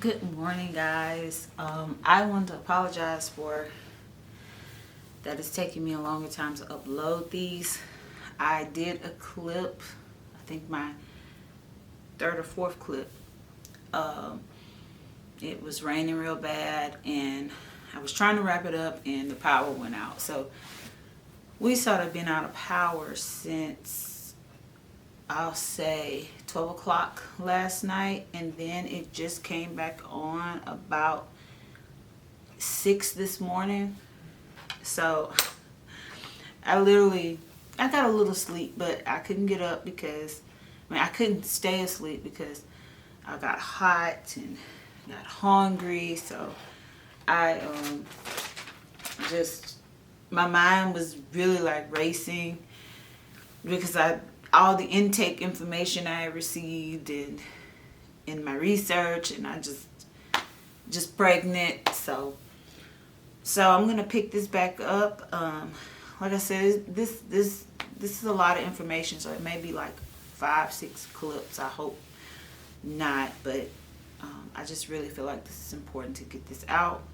Good morning, guys. I want to apologize for that it's taking me a longer time to upload these. I did a clip, I think my third or fourth clip. Um, it was raining real bad and I was trying to wrap it up and the power went out. So we sort of been out of power since, I'll say, 12 o'clock last night, and then it just came back on about 6 this morning. So I got a little sleep, but I couldn't get up because I couldn't stay asleep because I got hot and got hungry. So I just, my mind was really like racing because all the intake information I received and in my research, and I just pregnant. So I'm gonna pick this back up. Like I said, this is a lot of information, so it may be like 5-6 clips. I hope not, but I just really feel like this is important to get this out.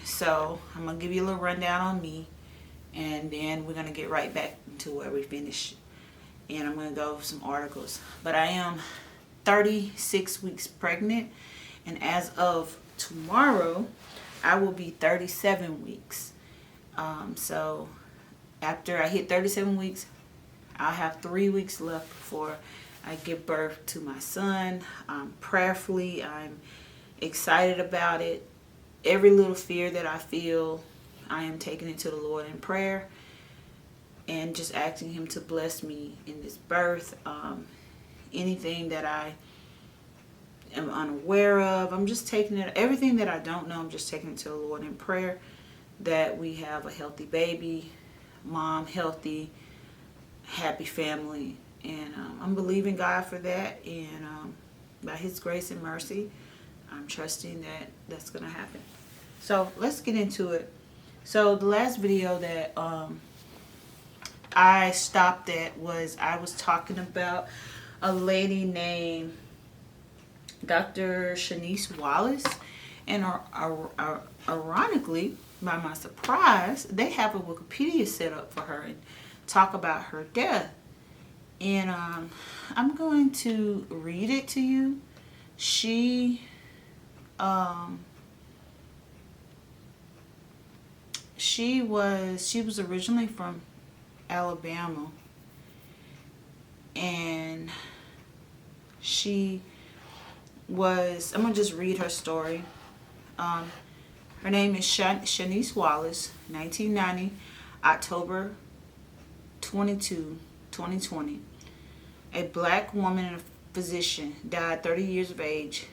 So I'm gonna give you a little rundown on me, and then we're gonna get right back to where we finish, and I'm gonna go over some articles. But I am 36 weeks pregnant, and as of tomorrow I will be 37 weeks. So after I hit 37 weeks, I'll have 3 weeks left before I give birth to my son. Prayerfully, I'm excited about it. Every little fear that I feel, I am taking it to the Lord in prayer and just asking Him to bless me in this birth. Anything that I am unaware of, I'm just taking it. Everything that I don't know, I'm just taking it to the Lord in prayer, that we have a healthy baby, mom healthy, happy family. And I'm believing God for that, and by His grace and mercy, I'm trusting that that's going to happen. So let's get into it. So the last video that I stopped at was I was talking about a lady named Dr. Shanice Wallace, and ironically, by my surprise, they have a Wikipedia set up for her and talk about her death. And I'm going to read it to you. She was originally from Alabama, and I'm gonna just read her story. Her name is Shanice Wallace, 1990, October 22, 2020. A black woman and a physician, died 30 years of age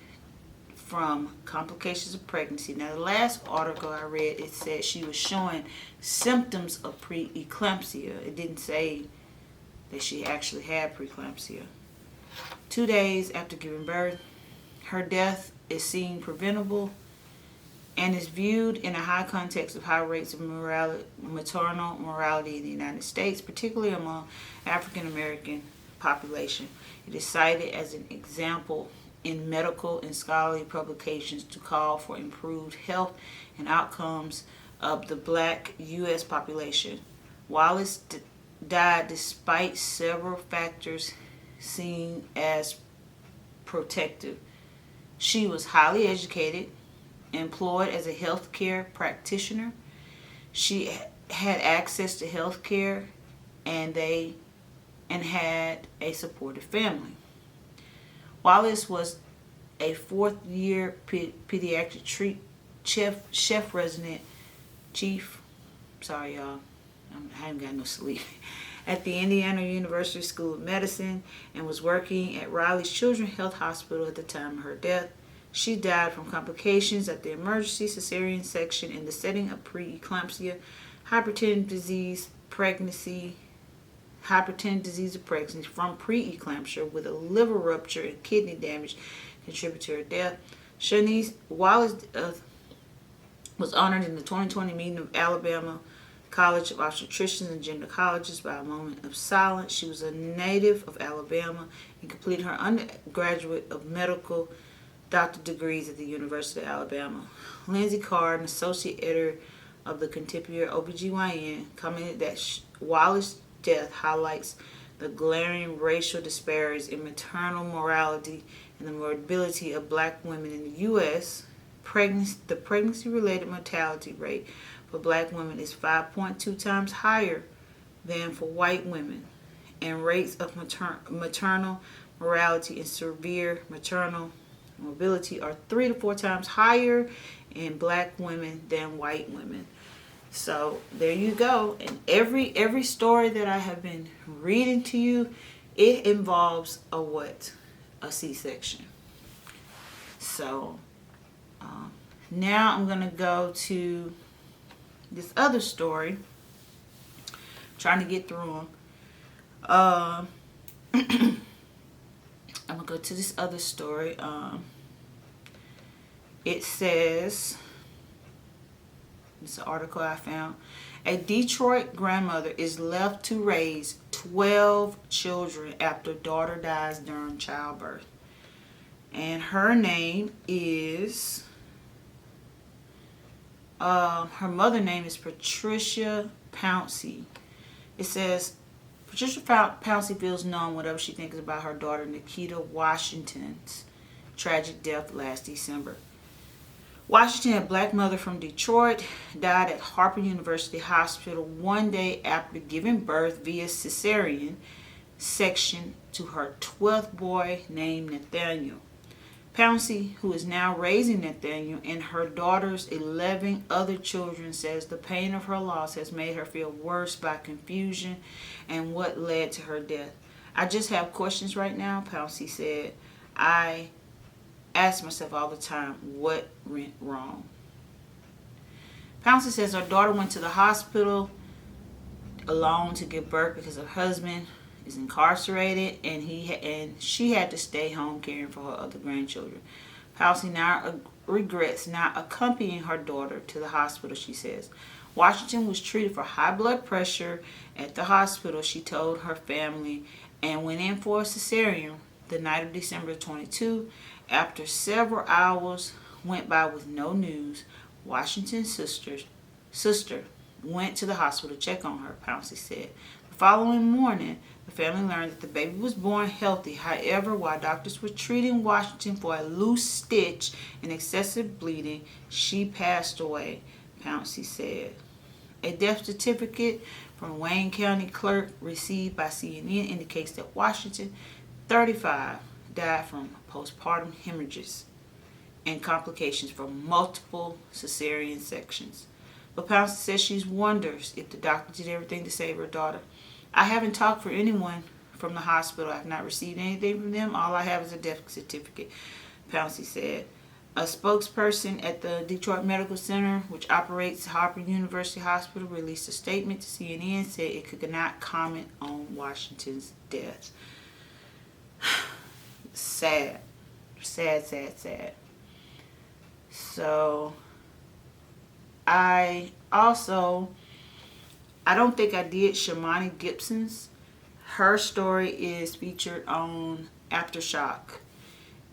from complications of pregnancy. Now, the last article I read, it said she was showing symptoms of preeclampsia. It didn't say that she actually had preeclampsia. 2 days after giving birth, her death is seen preventable and is viewed in a high context of high rates of maternal mortality in the United States, particularly among African American population. It is cited as an example in medical and scholarly publications to call for improved health and outcomes of the black U.S. population. Wallace died despite several factors seen as protective. She was highly educated, employed as a healthcare practitioner. She had access to healthcare, and had a supportive family. Wallace was a fourth-year pediatric chef resident, chief. Sorry, y'all. I haven't got no sleep. At the Indiana University School of Medicine, and was working at Riley's Children's Health Hospital at the time of her death. She died from complications at the emergency cesarean section in the setting of preeclampsia, hypertension disease of pregnancy from preeclampsia, with a liver rupture and kidney damage contributed to her death. Shanice Wallace was honored in the 2020 meeting of Alabama College of Obstetricians and Gynecologists by a moment of silence. She was a native of Alabama and completed her undergraduate of medical doctor degrees at the University of Alabama. Lindsay Carr, an associate editor of the Contemporary OBGYN, commented that Wallace's death highlights the glaring racial disparities in maternal mortality and the morbidity of black women in the U.S. The pregnancy-related mortality rate for black women is 5.2 times higher than for white women, and rates of maternal mortality and severe maternal morbidity are 3 to 4 times higher in black women than white women. So there you go. And every story that I have been reading to you, it involves a C-section. So now I'm gonna go to this other story. Trying to get through them. I'm gonna go to this other story. It says, it's an article I found. A Detroit grandmother is left to raise 12 children after daughter dies during childbirth. And her name is, her mother name is Patricia Pouncey. It says, Patricia Pouncey feels numb whatever she thinks about her daughter Nikita Washington's tragic death last December. Washington, a black mother from Detroit, died at Harper University Hospital one day after giving birth via cesarean section to her 12th boy named Nathaniel. Pouncey, who is now raising Nathaniel and her daughter's 11 other children, says the pain of her loss has made her feel worse by confusion and what led to her death. I just have questions right now, Pouncey said. I ask myself all the time, what went wrong? Pouncey says her daughter went to the hospital alone to give birth because her husband is incarcerated and she had to stay home caring for her other grandchildren. Pouncey now regrets not accompanying her daughter to the hospital, she says. Washington was treated for high blood pressure at the hospital, she told her family, and went in for a cesarean the night of December 22. After several hours went by with no news, Washington's sister went to the hospital to check on her, Pouncey said. The following morning, the family learned that the baby was born healthy. However, while doctors were treating Washington for a loose stitch and excessive bleeding, she passed away, Pouncey said. A death certificate from Wayne County clerk received by CNN indicates that Washington, 35, died from postpartum hemorrhages and complications from multiple cesarean sections. But Pouncey says she wonders if the doctor did everything to save her daughter. I haven't talked for anyone from the hospital. I have not received anything from them. All I have is a death certificate, Pouncey said. A spokesperson at the Detroit Medical Center, which operates Harper University Hospital, released a statement to CNN, said it could not comment on Washington's death. Sad. Sad, sad, sad. So, I don't think I did Shamani Gibson's. Her story is featured on Aftershock.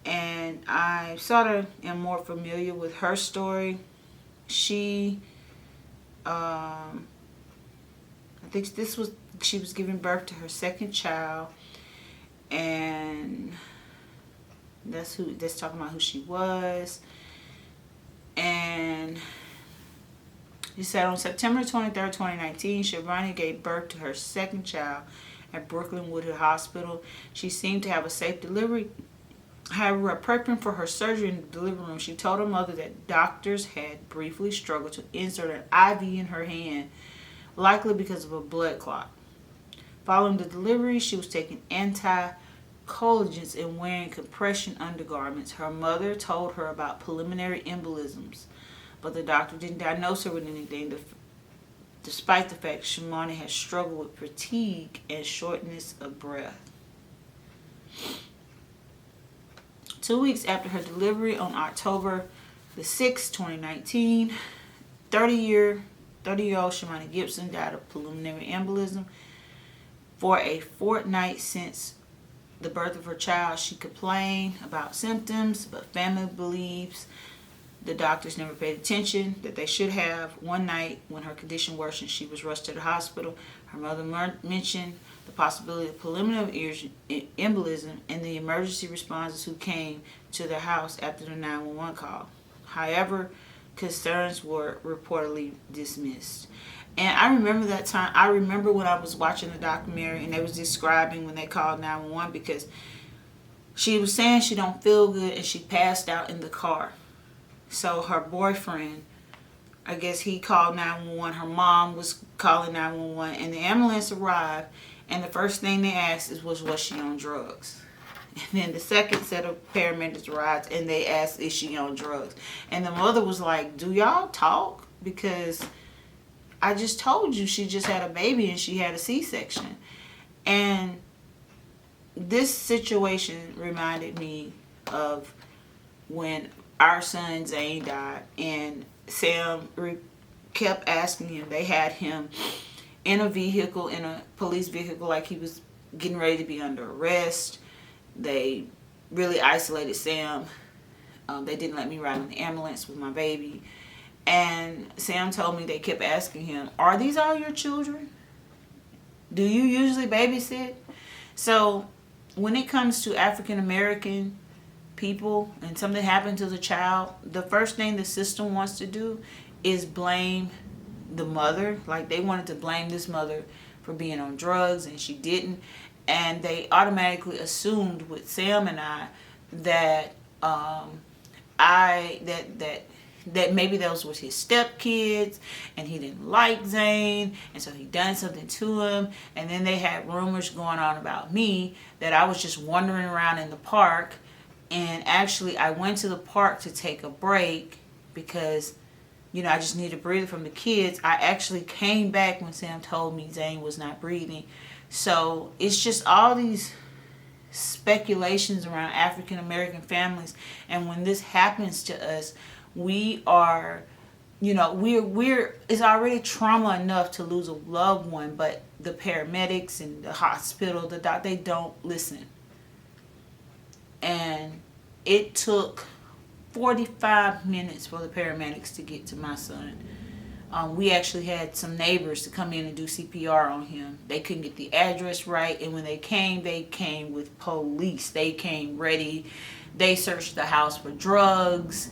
And I sort of am more familiar with her story. She, I think she was giving birth to her second child. And that's talking about who she was. And she said on September 23rd, 2019, Shavani gave birth to her second child at Brooklyn Woodhull Hospital. She seemed to have a safe delivery. However, prepping for her surgery in the delivery room, she told her mother that doctors had briefly struggled to insert an IV in her hand, likely because of a blood clot. Following the delivery, she was taking anticoagulants and wearing compression undergarments. Her mother told her about pulmonary embolisms, but the doctor didn't diagnose her with anything, despite the fact Shamani had struggled with fatigue and shortness of breath. 2 weeks after her delivery on October the 6th, 2019, 30-year-old Shamani Gibson died of pulmonary embolism 4 a fortnight since the birth of her child, she complained about symptoms, but family believes the doctors never paid attention, that they should have. One night, when her condition worsened, she was rushed to the hospital. Her mother mentioned the possibility of pulmonary embolism, and the emergency responders who came to their house after the 911 call. However, concerns were reportedly dismissed. And I remember that time. I remember when I was watching the documentary and they was describing when they called 911, because she was saying she don't feel good and she passed out in the car. So her boyfriend, I guess he called 911. Her mom was calling 911, and the ambulance arrived, and the first thing they asked was she on drugs? And then the second set of paramedics arrived, and they asked, is she on drugs? And the mother was like, do y'all talk? Because I just told you she just had a baby and she had a C-section. And this situation reminded me of when our son Zane died, and Sam kept asking him. They had him in a vehicle, in a police vehicle, like he was getting ready to be under arrest. They really isolated Sam. They didn't let me ride in the ambulance with my baby. And Sam told me they kept asking him, are these all your children? Do you usually babysit? So when it comes to African American people and something happened to the child, the first thing the system wants to do is blame the mother. Like, they wanted to blame this mother for being on drugs, and she didn't. And they automatically assumed with Sam and I that that maybe those was his stepkids and he didn't like Zane, and so he done something to him. And then they had rumors going on about me that I was just wandering around in the park. And actually, I went to the park to take a break because, I just needed a breather from the kids. I actually came back when Sam told me Zane was not breathing. So it's just all these speculations around African American families. And when this happens to us, we are, we're it's already trauma enough to lose a loved one, but the paramedics and the hospital, they don't listen. And it took 45 minutes for the paramedics to get to my son. We actually had some neighbors to come in and do CPR on him. They couldn't get the address right, and when they came with police. They came ready. They searched the house for drugs,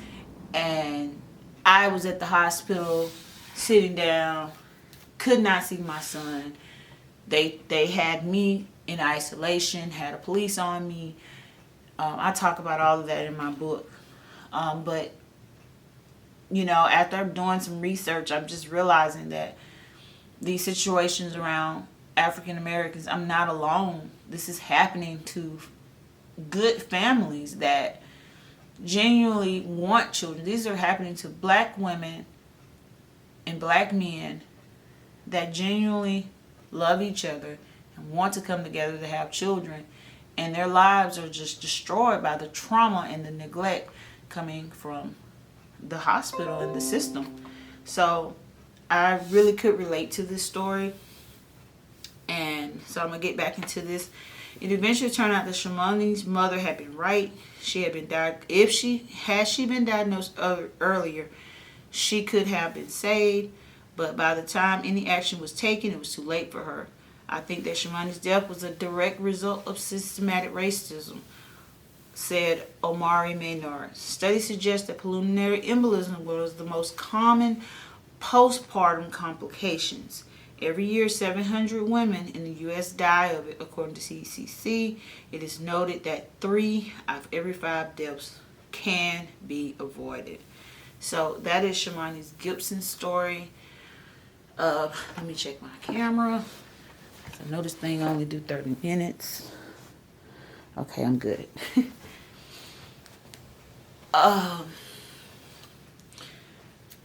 and I was at the hospital sitting down, could not see my son. They had me in isolation, had a police on me. I talk about all of that in my book. But, after I'm doing some research, I'm just realizing that these situations around African Americans, I'm not alone. This is happening to good families that genuinely want children. These are happening to black women and black men that genuinely love each other and want to come together to have children. And their lives are just destroyed by the trauma and the neglect coming from the hospital and the system. So I really could relate to this story. And so I'm going to get back into this. It eventually turned out that Shamani's mother had been right. She had been if she been diagnosed earlier, she could have been saved. But by the time any action was taken, it was too late for her. I think that Shamani's death was a direct result of systematic racism, said Omari Maynard. Studies suggest that pulmonary embolism was the most common postpartum complications. Every year, 700 women in the U.S. die of it, according to CDC. It is noted that 3 out of every 5 deaths can be avoided. So that is Shamani's Gibson story. Let me check my camera. I know this thing only do 30 minutes. Okay, I'm good.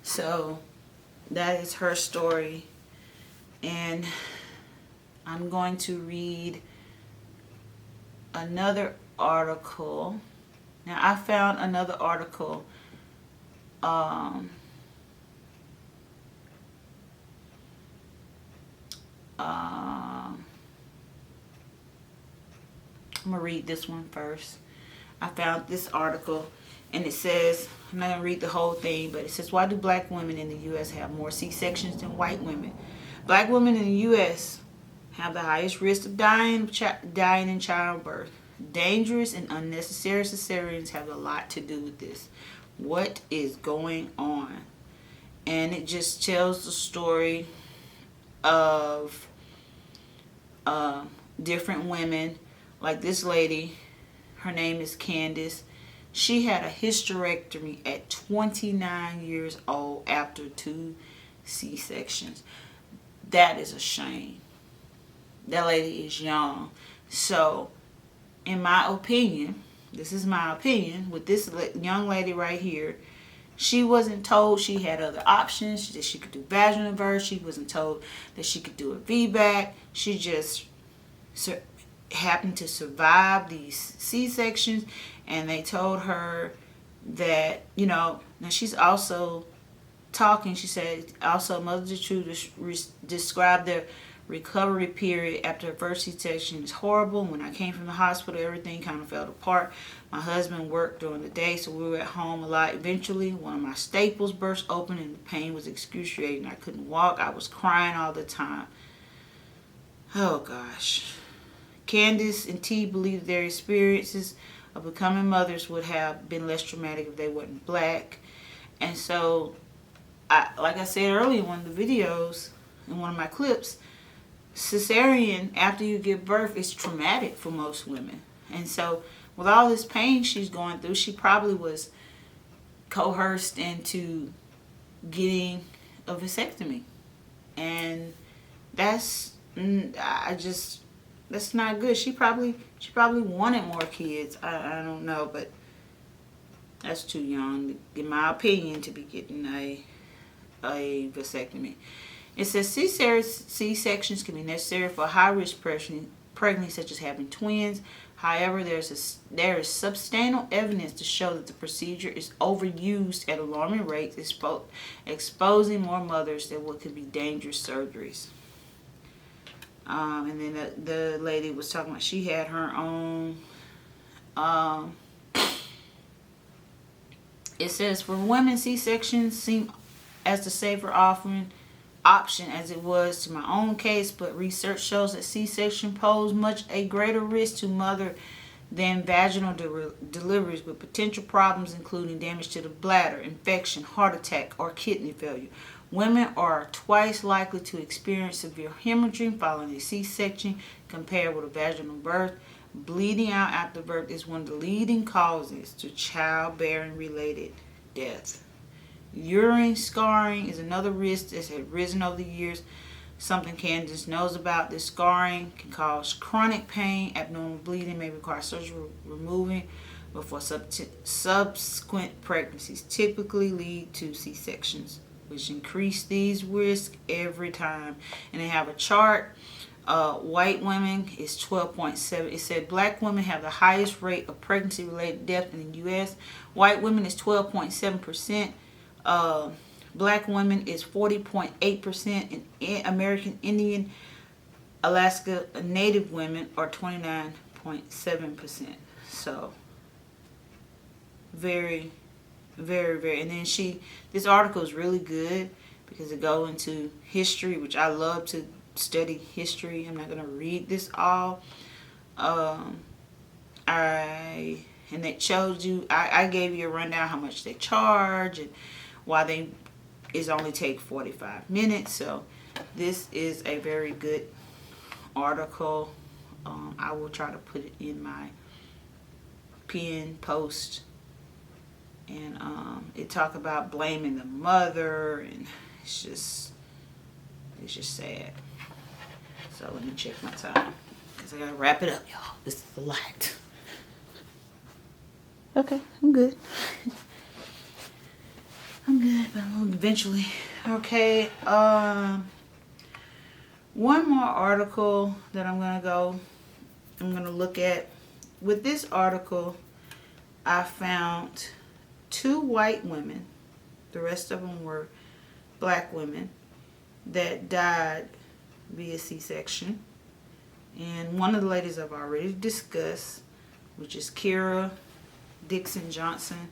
So that is her story. And I'm going to read another article. Now, I found another article. I'm going to read this one first. I found this article, and it says, I'm not going to read the whole thing, but it says, why do black women in the U.S. have more C-sections than white women? Black women in the U.S. have the highest risk of dying in childbirth. Dangerous and unnecessary cesareans have a lot to do with this. What is going on? And it just tells the story of different women. Like this lady, her name is Candace. She had a hysterectomy at 29 years old after 2 C-sections. That is a shame. That lady is young. So, in my opinion, this is my opinion, with this young lady right here, she wasn't told she had other options, that she could do vaginal birth. She wasn't told that she could do a VBAC. She just happened to survive these C-sections, and they told her that, now she's also talking. She said, also, Mother True described the recovery period after her first C-section is horrible. When I came from the hospital, everything kind of fell apart. My husband worked during the day, so we were at home a lot. Eventually, one of my staples burst open, and the pain was excruciating. I couldn't walk. I was crying all the time. Oh, gosh. Candace and T believe their experiences of becoming mothers would have been less traumatic if they weren't black. And so, like I said earlier in one of the videos, in one of my clips, cesarean after you give birth is traumatic for most women. And so with all this pain she's going through, she probably was coerced into getting a vasectomy. And that's not good. She probably wanted more kids. I don't know, but that's too young, in my opinion, to be getting a vasectomy. It says C-sections can be necessary for high-risk pregnancy, such as having twins. However, there is substantial evidence to show that the procedure is overused at alarming rates, exposing more mothers to what could be dangerous surgeries. And then the lady was talking about she had her own. It says, for women, C-sections seem as the safer option as it was to my own case, but research shows that C-section pose much a greater risk to mother than vaginal deliveries, with potential problems including damage to the bladder, infection, heart attack, or kidney failure. Women are twice likely to experience severe hemorrhaging following a C-section compared with a vaginal birth. Bleeding out after birth is one of the leading causes to childbearing-related deaths. Urine scarring is another risk that has risen over the years. Something Candace knows about. This scarring can cause chronic pain. Abnormal bleeding may require surgery removing before subsequent pregnancies typically lead to C-sections, which increase these risks every time. And they have a chart. White women is 12.7. It said black women have the highest rate of pregnancy-related death in the U.S. White women is 12.7%. Black women is 40.8%, and American Indian, Alaska Native women are 29.7%. So very, very, very. And then this article is really good because it goes into history, which I love to study history. I'm not going to read this all. And it shows you, I gave you a rundown how much they charge and why they only take 45 minutes. So this is a very good article. I will try to put it in my pinned post. And it talk about blaming the mother, and it's just sad. So let me check my time because I gotta wrap it up, y'all. This is a lot. Okay, I'm good. I'm good, but I'm eventually. Okay, one more article that I'm gonna look at. With this article, I found 2 white women, the rest of them were black women, that died via C-section. And one of the ladies I've already discussed, which is Kira Dixon Johnson.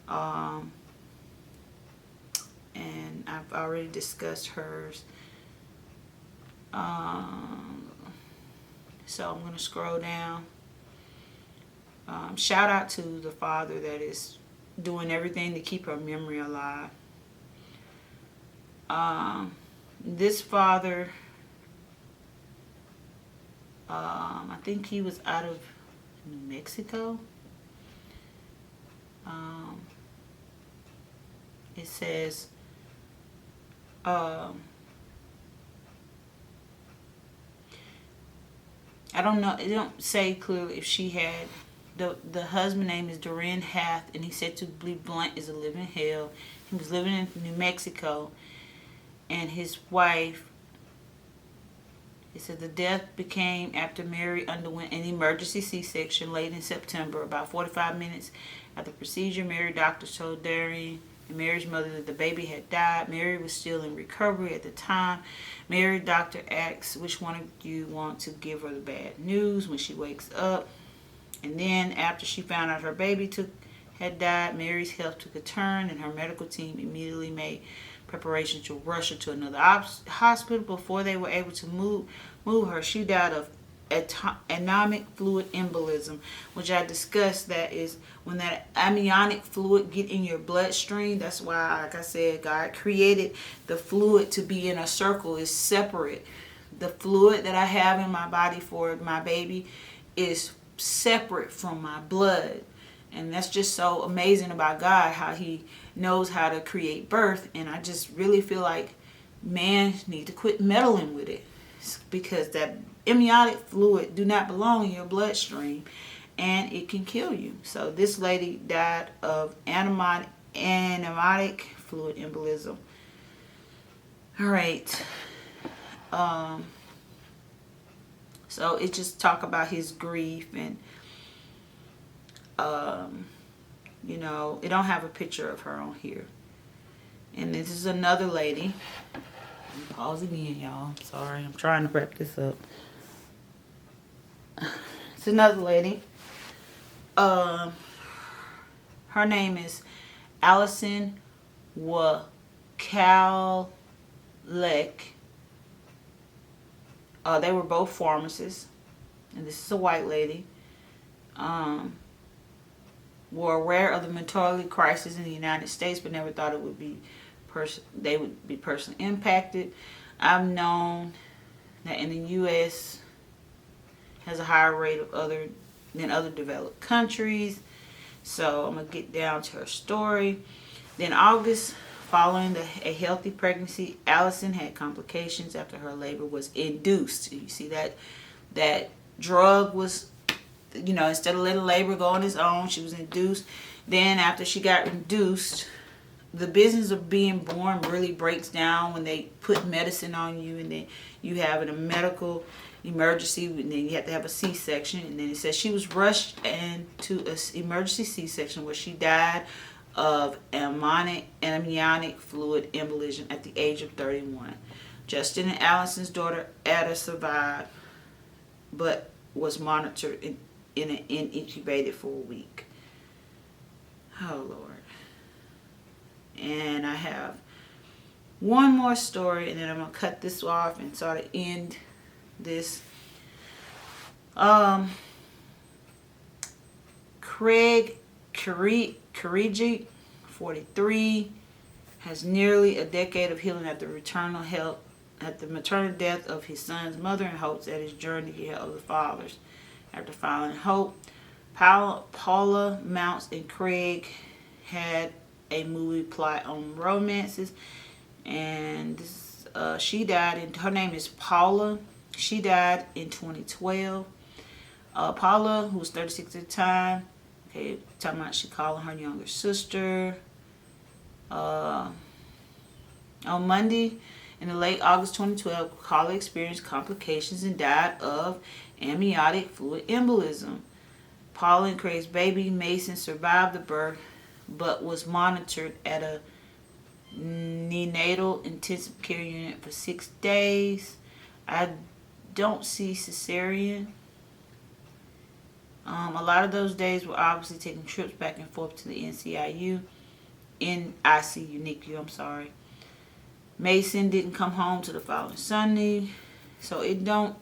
And I've already discussed hers. So I'm going to scroll down. Shout out to the father that is doing everything to keep her memory alive. This father, I think he was out of New Mexico. It says, I don't know, it don't say clearly if she had, the husband name is Duran Hath, and he said to be blunt is a living hell. He was living in New Mexico, and his wife, it said the death became after Mary underwent an emergency C-section late in September. About 45 minutes after the procedure, Mary doctors told Darian and Mary's mother that the baby had died. Mary was still in recovery at the time. Mary doctor asks which one of you want to give her the bad news when she wakes up. And then after she found out her baby had died, Mary's health took a turn, and her medical team immediately made preparations to rush her to another hospital. Before they were able to move her, she died of amniotic fluid embolism, which I discussed. That is when that amniotic fluid get in your bloodstream. That's why, like I said, God created the fluid to be in a circle. It's separate. The fluid that I have in my body for my baby is separate from my blood. And that's just so amazing about God, how he knows how to create birth. And I just really feel like man need to quit meddling with it, because that amniotic fluid do not belong in your bloodstream, and it can kill you. So this lady died of amniotic fluid embolism. All right. So it just talk about his grief, and you know, it don't have a picture of her on here. And this is another lady. Pause again, y'all. Sorry, I'm trying to wrap this up. It's another lady. Her name is Allison Wakalek. They were both pharmacists, and this is a white lady. Were aware of the mental crisis in the United States, but never thought it would be they would be personally impacted. I've known that in the U.S. has a higher rate of than other developed countries. So I'm gonna get down to her story. Then August, following a healthy pregnancy, Allison had complications after her labor was induced. You see that drug was, you know, instead of letting labor go on its own, she was induced. Then after she got induced, the business of being born really breaks down when they put medicine on you, and then you have a medical emergency, and then you have to have a C-section. And then it says she was rushed into an emergency C-section where she died of amniotic fluid embolism at the age of 31. Justin and Allison's daughter Ada survived, but was monitored and incubated for a week. Oh Lord. And I have one more story, and then I'm gonna cut this off and sort of end this. Craig Kariji, 43, has nearly a decade of healing at the maternal death of his son's mother, and hopes that his journey to other fathers. After filing hope, Paula Mounts and Craig had a movie plot on romances, and this, she died, and her name is Paula. She died in 2012. Paula, who was 36 at the time, okay, talking about she calling her younger sister. On Monday, in the late August 2012, Paula experienced complications and died of amniotic fluid embolism. Paula and Craig's baby Mason survived the birth, but was monitored at a neonatal intensive care unit for 6 days. I don't see cesarean. A lot of those days were obviously taking trips back and forth to the NICU, NICU, I'm sorry. Mason didn't come home to the following Sunday, so it don't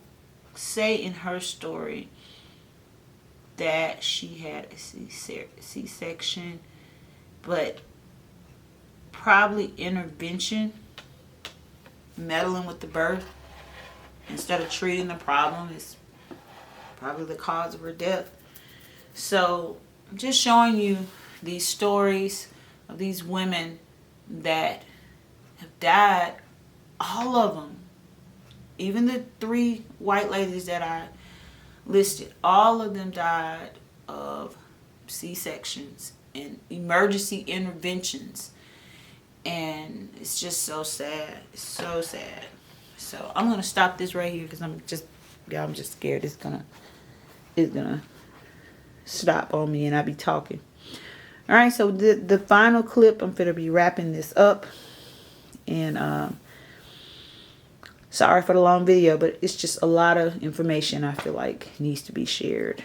say in her story that she had a C-section, but probably intervention, meddling with the birth instead of treating the problem is probably the cause of her death. So I'm just showing you these stories of these women that have died, all of them, even the 3 white ladies that I listed, all of them died of C-sections and emergency interventions. And it's just so sad. It's so sad. So I'm gonna stop this right here because I'm just scared it's gonna stop on me and I be talking. All right, so the final clip, I'm gonna be wrapping this up, and sorry for the long video, but it's just a lot of information I feel like needs to be shared.